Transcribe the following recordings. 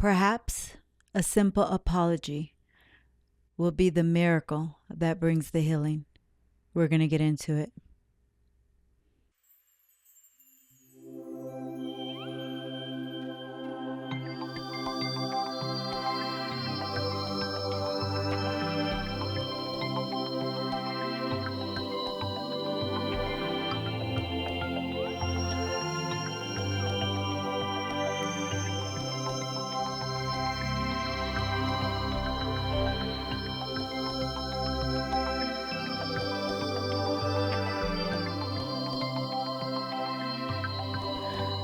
Perhaps a simple apology will be the miracle that brings the healing. We're going to get into it.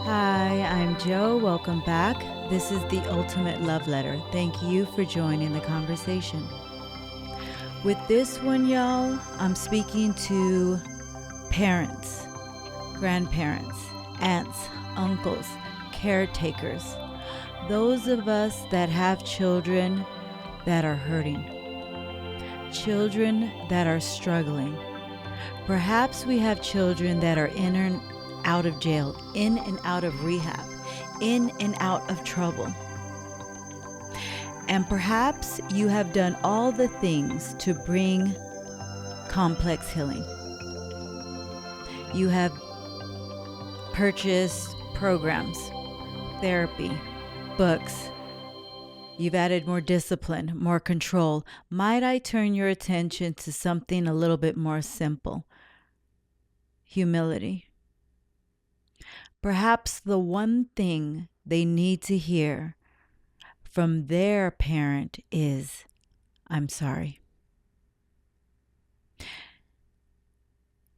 Hi, I'm Joe. Welcome back. This is the Ultimate Love Letter. Thank you for joining the conversation. With this one, y'all, I'm speaking to parents, grandparents, aunts, uncles, caretakers, those of us that have children that are hurting, children that are struggling. Perhaps we have children that are in and out of jail, in and out of rehab, in and out of trouble. And perhaps you have done all the things to bring complex healing. You have purchased programs, therapy, books. You've added more discipline, more control. Might I turn your attention to something a little bit more simple? Humility. Perhaps the one thing they need to hear from their parent is, "I'm sorry."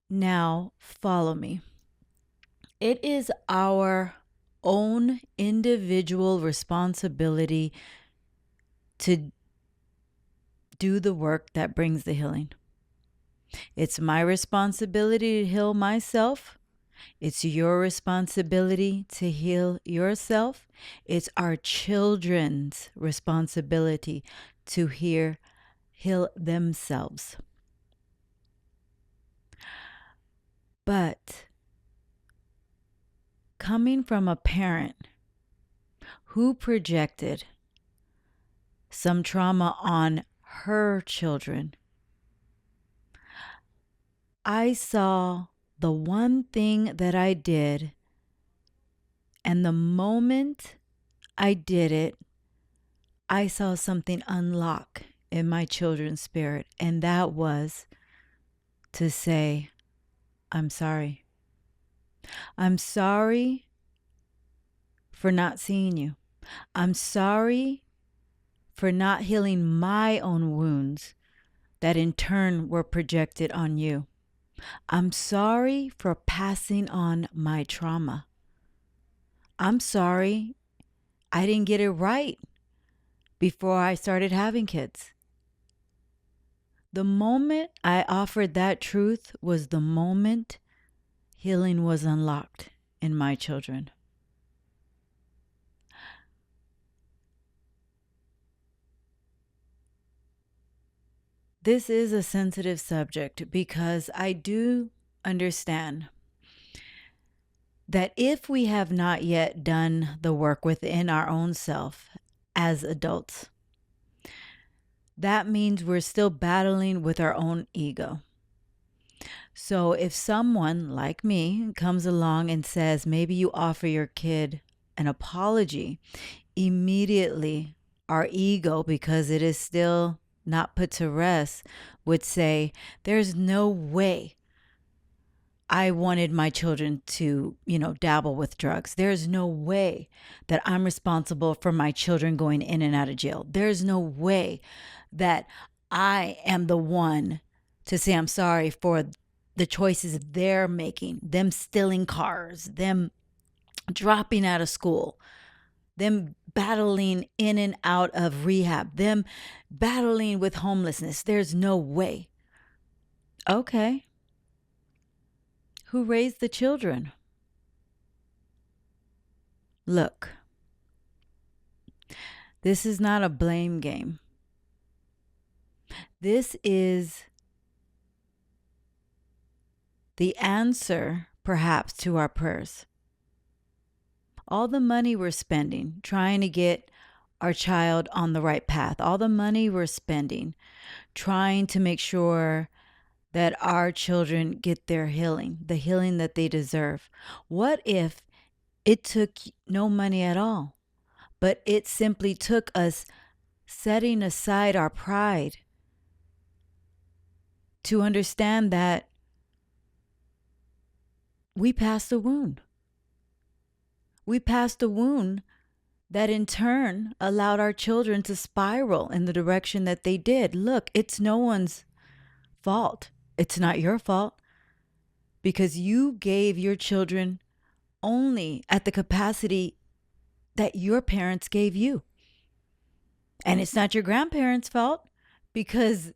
Now, follow me. It is our own individual responsibility to do the work that brings the healing. It's my responsibility to heal myself. It's your responsibility to heal yourself. It's our children's responsibility to heal themselves. But coming from a parent who projected some trauma on her children, I saw the one thing that I did, and the moment I did it, I saw something unlock in my children's spirit, and that was to say, "I'm sorry. I'm sorry for not seeing you. I'm sorry for not healing my own wounds that in turn were projected on you. I'm sorry for passing on my trauma. I'm sorry I didn't get it right before I started having kids." The moment I offered that truth was the moment healing was unlocked in my children. This is a sensitive subject because I do understand that if we have not yet done the work within our own self as adults, that means we're still battling with our own ego. So if someone like me comes along and says, maybe you offer your kid an apology, immediately our ego, because it is still not put to rest, would say, "There's no way I wanted my children to, dabble with drugs. There's no way that I'm responsible for my children going in and out of jail. There's no way that I am the one to say I'm sorry for the choices they're making, them stealing cars, them dropping out of school, them battling in and out of rehab, them battling with homelessness. There's no way." Okay. Who raised the children? Look, this is not a blame game. This is the answer, perhaps, to our prayers. All the money we're spending trying to get our child on the right path. All the money we're spending trying to make sure that our children get their healing, the healing that they deserve. What if it took no money at all, but it simply took us setting aside our pride to understand that we passed a wound. We passed a wound that in turn allowed our children to spiral in the direction that they did. Look, it's no one's fault. It's not your fault because you gave your children only at the capacity that your parents gave you. And it's not your grandparents' fault because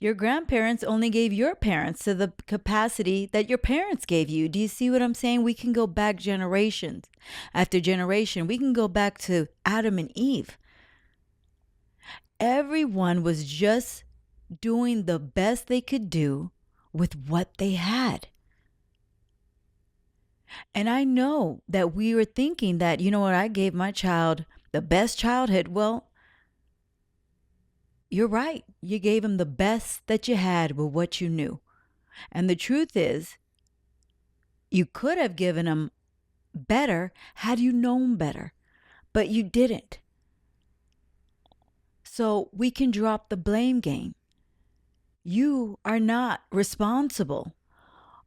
your grandparents only gave your parents to the capacity that your parents gave you. Do you see what I'm saying? We can go back generations after generation. We can go back to Adam and Eve. Everyone was just doing the best they could do with what they had. And I know that we were thinking that, you know what, I gave my child the best childhood. Well, you're right. You gave him the best that you had with what you knew. And the truth is, you could have given him better had you known better, but you didn't. So we can drop the blame game. You are not responsible.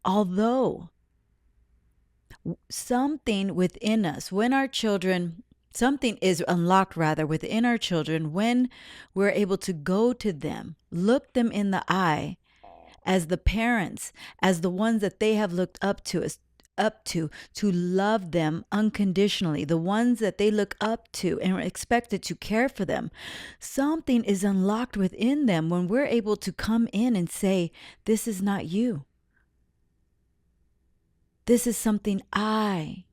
Although something within us, when our children, something is unlocked rather within our children, when we're able to go to them, look them in the eye as the parents, as the ones that they have looked up to us, to love them unconditionally, the ones that they look up to and are expected to care for them. Something is unlocked within them when we're able to come in and say, this is not you. This is something I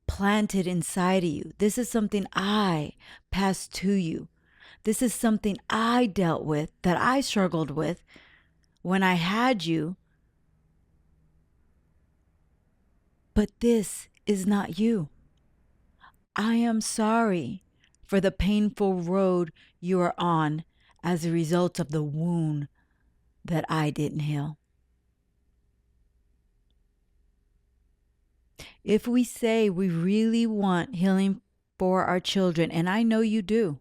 planted inside of you. This is something I passed to you. This is something I dealt with, that I struggled with when I had you. But this is not you. I am sorry for the painful road you are on as a result of the wound that I didn't heal. If we say we really want healing for our children, and I know you do,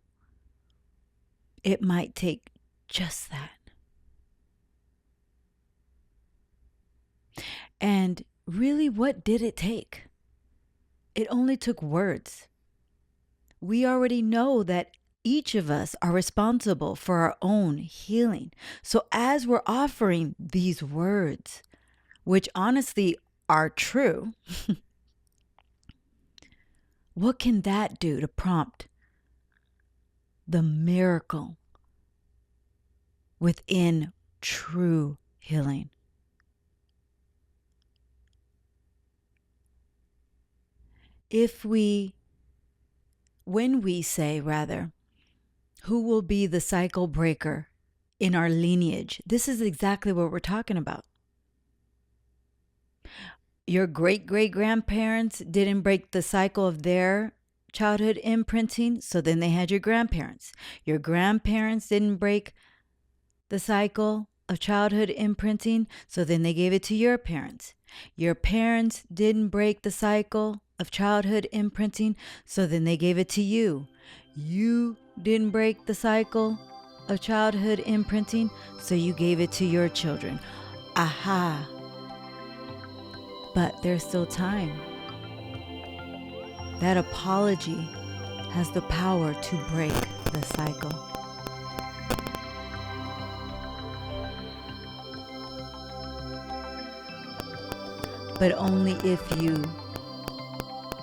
it might take just that. And really, what did it take? It only took words. We already know that each of us are responsible for our own healing. So as we're offering these words, which honestly are true, what can that do to prompt the miracle within true healing? When we say, rather, who will be the cycle breaker in our lineage, this is exactly what we're talking about. Your great-great-grandparents didn't break the cycle of their childhood imprinting, so then they had your grandparents. Your grandparents didn't break the cycle of childhood imprinting, so then they gave it to your parents. Your parents didn't break the cycle of childhood imprinting, so then they gave it to you. You didn't break the cycle of childhood imprinting, so you gave it to your children. Aha! But there's still time. That apology has the power to break the cycle. But only if you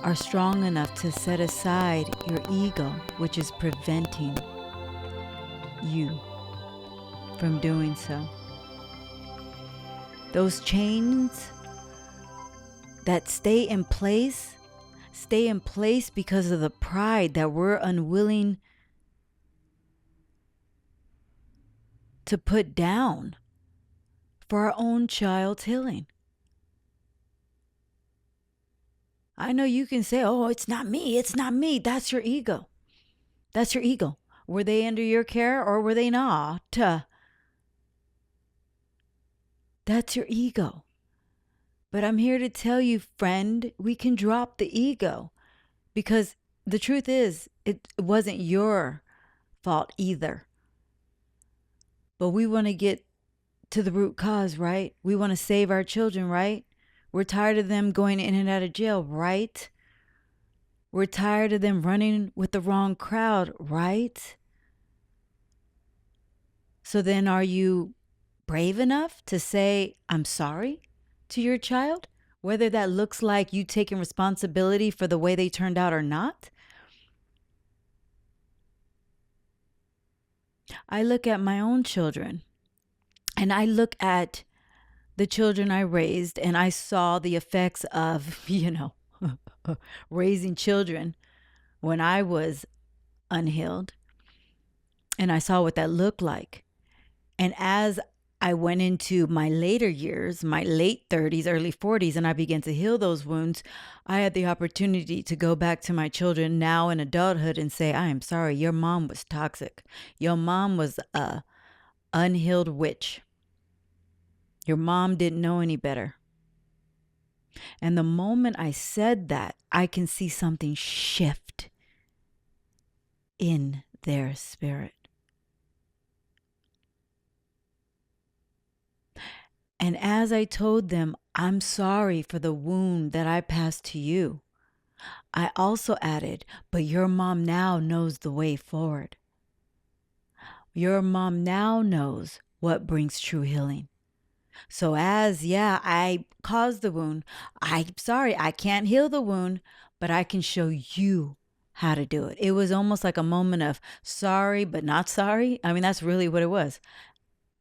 are strong enough to set aside your ego, which is preventing you from doing so. Those chains that stay in place because of the pride that we're unwilling to put down for our own child's healing. I know you can say, oh, it's not me. That's your ego. That's your ego. Were they under your care or were they not? That's your ego. But I'm here to tell you, friend, we can drop the ego, because the truth is, it wasn't your fault either. But we want to get to the root cause, right? We want to save our children, right? We're tired of them going in and out of jail, right? We're tired of them running with the wrong crowd, right? So then are you brave enough to say, I'm sorry to your child? Whether that looks like you taking responsibility for the way they turned out or not? I look at my own children and I look at the children I raised, and I saw the effects of, raising children when I was unhealed. And I saw what that looked like. And as I went into my later years, my late 30s, early 40s, and I began to heal those wounds, I had the opportunity to go back to my children now in adulthood and say, I am sorry, your mom was toxic. Your mom was a unhealed witch. Your mom didn't know any better. And the moment I said that, I can see something shift in their spirit. And as I told them, I'm sorry for the wound that I passed to you, I also added, but your mom now knows the way forward. Your mom now knows what brings true healing. So I caused the wound. I'm sorry, I can't heal the wound, but I can show you how to do it. It was almost like a moment of sorry, but not sorry. I mean, that's really what it was.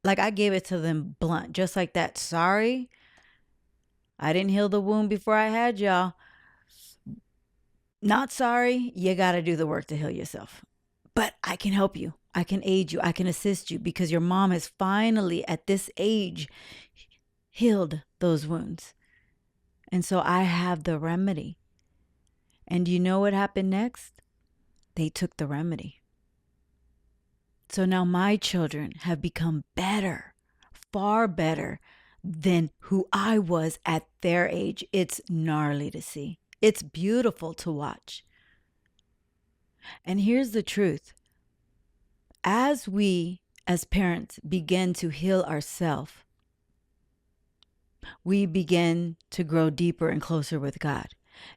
Like I gave it to them blunt, just like that. Sorry, I didn't heal the wound before I had y'all. Not sorry, you got to do the work to heal yourself. But I can help you. I can aid you. I can assist you because your mom has finally, at this age, healed those wounds. And so I have the remedy. And you know what happened next? They took the remedy. So now my children have become better, far better than who I was at their age. It's gnarly to see. It's beautiful to watch. And here's the truth. As we, as parents, begin to heal ourselves, we begin to grow deeper and closer with God.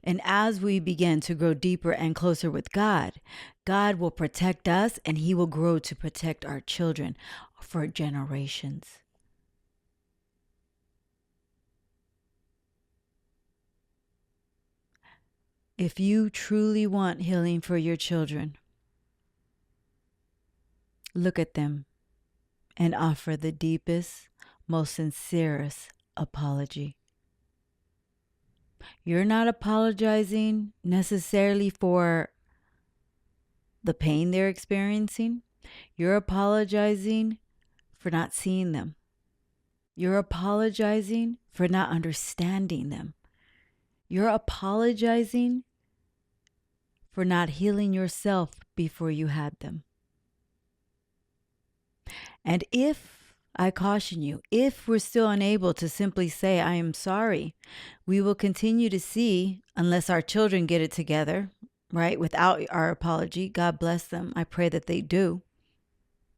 And as we begin to grow deeper and closer with God, God will protect us and He will grow to protect our children for generations. If you truly want healing for your children, look at them and offer the deepest, most sincerest apology. You're not apologizing necessarily for the pain they're experiencing. You're apologizing for not seeing them. You're apologizing for not understanding them. You're apologizing for not healing yourself before you had them. And I caution you, if we're still unable to simply say, I am sorry, we will continue to see, unless our children get it together, right, without our apology. God bless them. I pray that they do,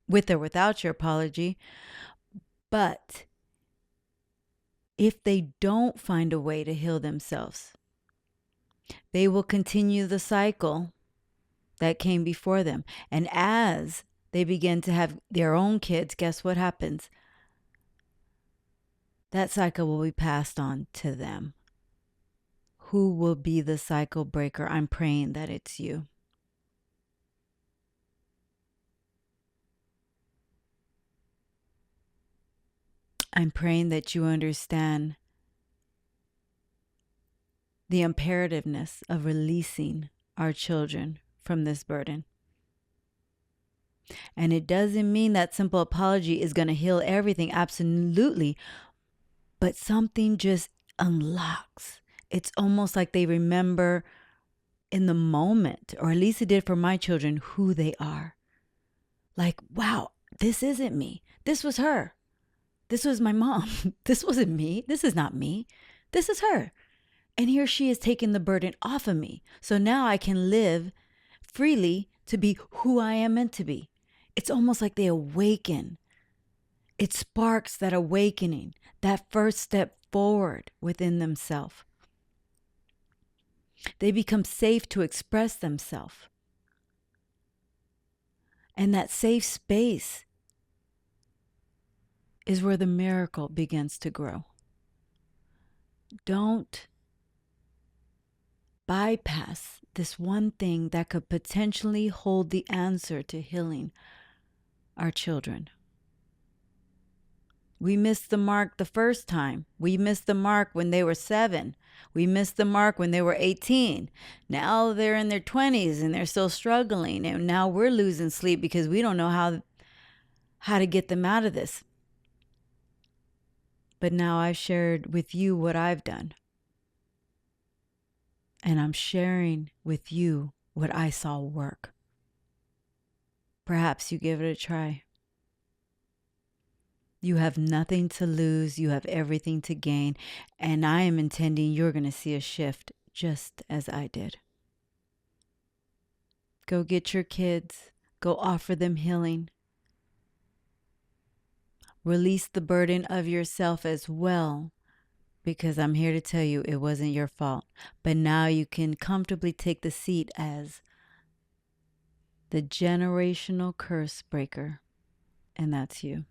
with or without your apology. But if they don't find a way to heal themselves, they will continue the cycle that came before them. And as they begin to have their own kids, guess what happens? That cycle will be passed on to them. Who will be the cycle breaker? I'm praying that it's you. I'm praying that you understand the imperativeness of releasing our children from this burden. And it doesn't mean that simple apology is going to heal everything. Absolutely. But something just unlocks. It's almost like they remember in the moment, or at least it did for my children, who they are. Like, wow, this isn't me. This was her. This was my mom. This wasn't me. This is not me. This is her. And here she is taking the burden off of me. So now I can live freely to be who I am meant to be. It's almost like they awaken. It sparks that awakening, that first step forward within themselves. They become safe to express themselves. And that safe space is where the miracle begins to grow. Don't bypass this one thing that could potentially hold the answer to healing our children. We missed the mark the first time. We missed the mark when they were 7. We missed the mark when they were 18. Now they're in their 20s and they're still struggling. And now we're losing sleep because we don't know how to get them out of this. But now I've shared with you what I've done. And I'm sharing with you what I saw work. Perhaps you give it a try. You have nothing to lose. You have everything to gain. And I am intending you're going to see a shift just as I did. Go get your kids. Go offer them healing. Release the burden of yourself as well, because I'm here to tell you it wasn't your fault. But now you can comfortably take the seat as the generational curse breaker, and that's you.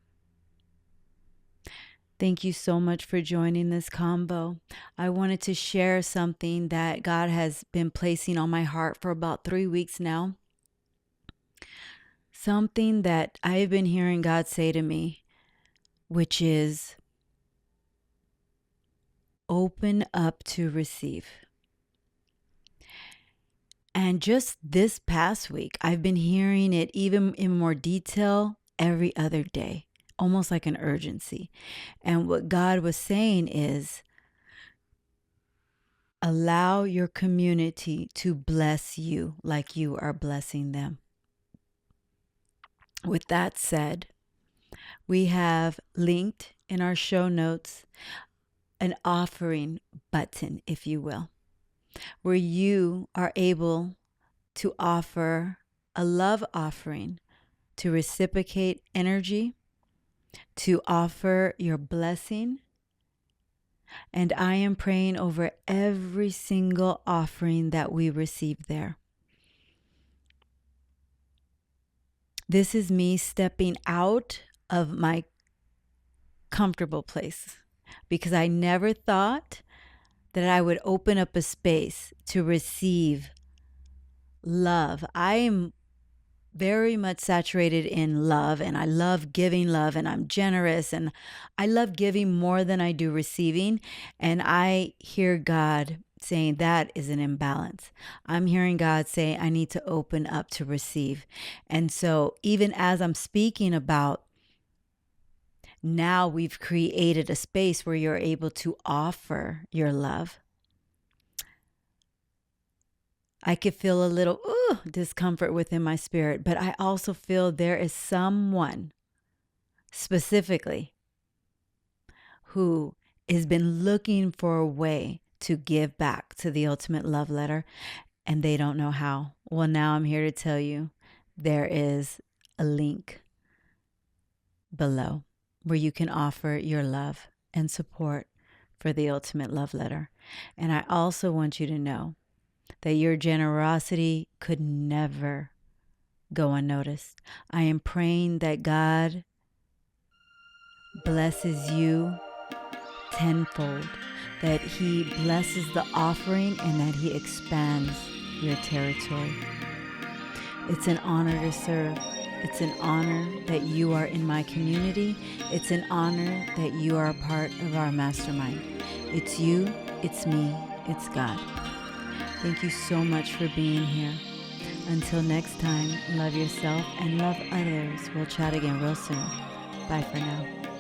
Thank you so much for joining this convo. I wanted to share something that God has been placing on my heart for about 3 weeks now. Something that I've been hearing God say to me, which is open up to receive. And just this past week, I've been hearing it even in more detail every other day, almost like an urgency. And what God was saying is, allow your community to bless you like you are blessing them. With that said, we have linked in our show notes an offering button, if you will, where you are able to offer a love offering to reciprocate energy, to offer your blessing. And I am praying over every single offering that we receive there. This is me stepping out of my comfortable place, because I never thought that I would open up a space to receive love. I am very much saturated in love, and I love giving love, and I'm generous, and I love giving more than I do receiving. And I hear God saying that is an imbalance. I'm hearing God say I need to open up to receive. And so even as I'm speaking about, now we've created a space where you're able to offer your love, I could feel a little discomfort within my spirit, but I also feel there is someone specifically who has been looking for a way to give back to the ultimate love letter, and they don't know how. Well, now I'm here to tell you there is a link below where you can offer your love and support for the ultimate love letter. And I also want you to know that your generosity could never go unnoticed. I am praying that God blesses you tenfold, that He blesses the offering, and that He expands your territory. It's an honor to serve. It's an honor that you are in my community. It's an honor that you are a part of our mastermind. It's you, it's me, it's God. Thank you so much for being here. Until next time, love yourself and love others. We'll chat again real soon. Bye for now.